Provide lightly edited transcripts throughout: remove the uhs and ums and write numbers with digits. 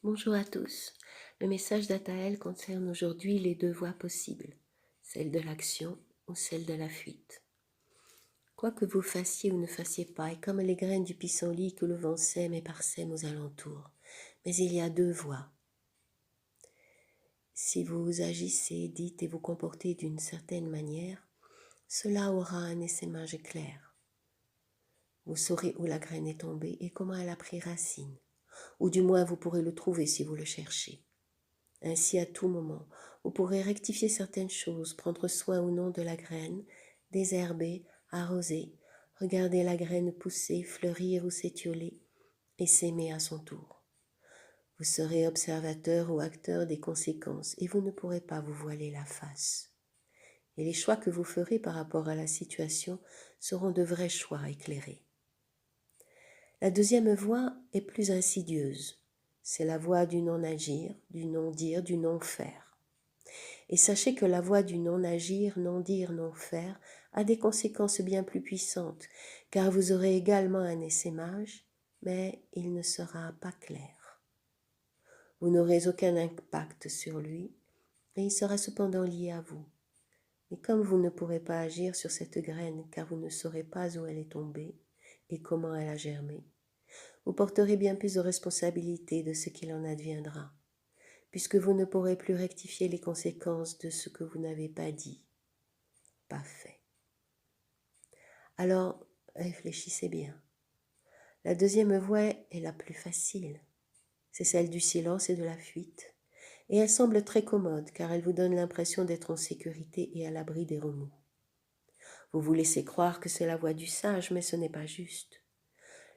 Bonjour à tous. Le message d'Ataël concerne aujourd'hui les deux voies possibles, celle de l'action ou celle de la fuite. Quoi que vous fassiez ou ne fassiez pas, est comme les graines du pissenlit que le vent sème et parsème aux alentours. Mais il y a deux voies. Si vous agissez, dites et vous comportez d'une certaine manière, cela aura un essaimage clair. Vous saurez où la graine est tombée et comment elle a pris racine, ou du moins vous pourrez le trouver si vous le cherchez. Ainsi, à tout moment, vous pourrez rectifier certaines choses, prendre soin ou non de la graine, désherber, arroser, regarder la graine pousser, fleurir ou s'étioler, et s'aimer à son tour. Vous serez observateur ou acteur des conséquences, et vous ne pourrez pas vous voiler la face. Et les choix que vous ferez par rapport à la situation seront de vrais choix éclairés. La deuxième voie est plus insidieuse. C'est la voie du non-agir, du non-dire, du non-faire. Et sachez que la voie du non-agir, non-dire, non-faire a des conséquences bien plus puissantes, car vous aurez également un essaimage, mais il ne sera pas clair. Vous n'aurez aucun impact sur lui, et il sera cependant lié à vous. Mais comme vous ne pourrez pas agir sur cette graine, car vous ne saurez pas où elle est tombée et comment elle a germé, vous porterez bien plus de responsabilité de ce qu'il en adviendra, puisque vous ne pourrez plus rectifier les conséquences de ce que vous n'avez pas dit, pas fait. Alors, réfléchissez bien. La deuxième voie est la plus facile. C'est celle du silence et de la fuite. Et elle semble très commode, car elle vous donne l'impression d'être en sécurité et à l'abri des remous. Vous vous laissez croire que c'est la voie du sage, mais ce n'est pas juste.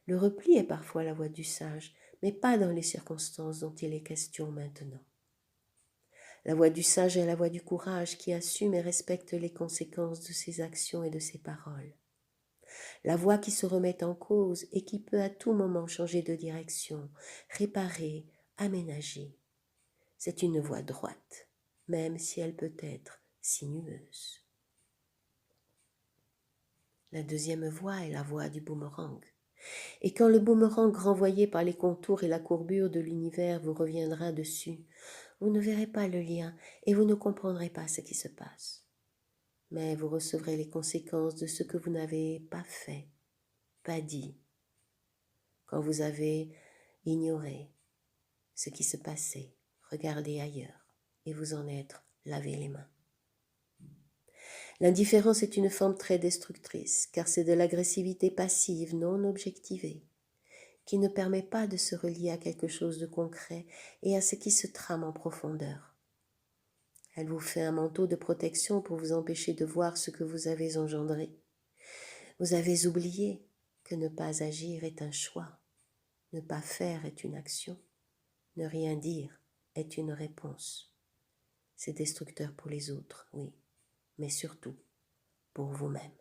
Le repli est parfois la voie du sage, mais pas dans les circonstances dont il est question maintenant. La voie du sage est la voie du courage qui assume et respecte les conséquences de ses actions et de ses paroles. La voie qui se remet en cause et qui peut à tout moment changer de direction, réparer, aménager. C'est une voie droite, même si elle peut être sinueuse. La deuxième voie est la voie du boomerang. Et quand le boomerang renvoyé par les contours et la courbure de l'univers vous reviendra dessus, vous ne verrez pas le lien et vous ne comprendrez pas ce qui se passe. Mais vous recevrez les conséquences de ce que vous n'avez pas fait, pas dit, quand vous avez ignoré ce qui se passait, regardé ailleurs et vous en être lavé les mains. L'indifférence est une forme très destructrice, car c'est de l'agressivité passive, non objectivée, qui ne permet pas de se relier à quelque chose de concret et à ce qui se trame en profondeur. Elle vous fait un manteau de protection pour vous empêcher de voir ce que vous avez engendré. Vous avez oublié que ne pas agir est un choix, ne pas faire est une action, ne rien dire est une réponse. C'est destructeur pour les autres, oui, mais surtout pour vous-même.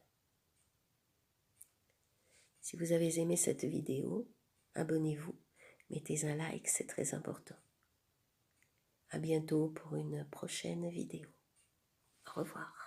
Si vous avez aimé cette vidéo, abonnez-vous, mettez un like, c'est très important. À bientôt pour une prochaine vidéo. Au revoir.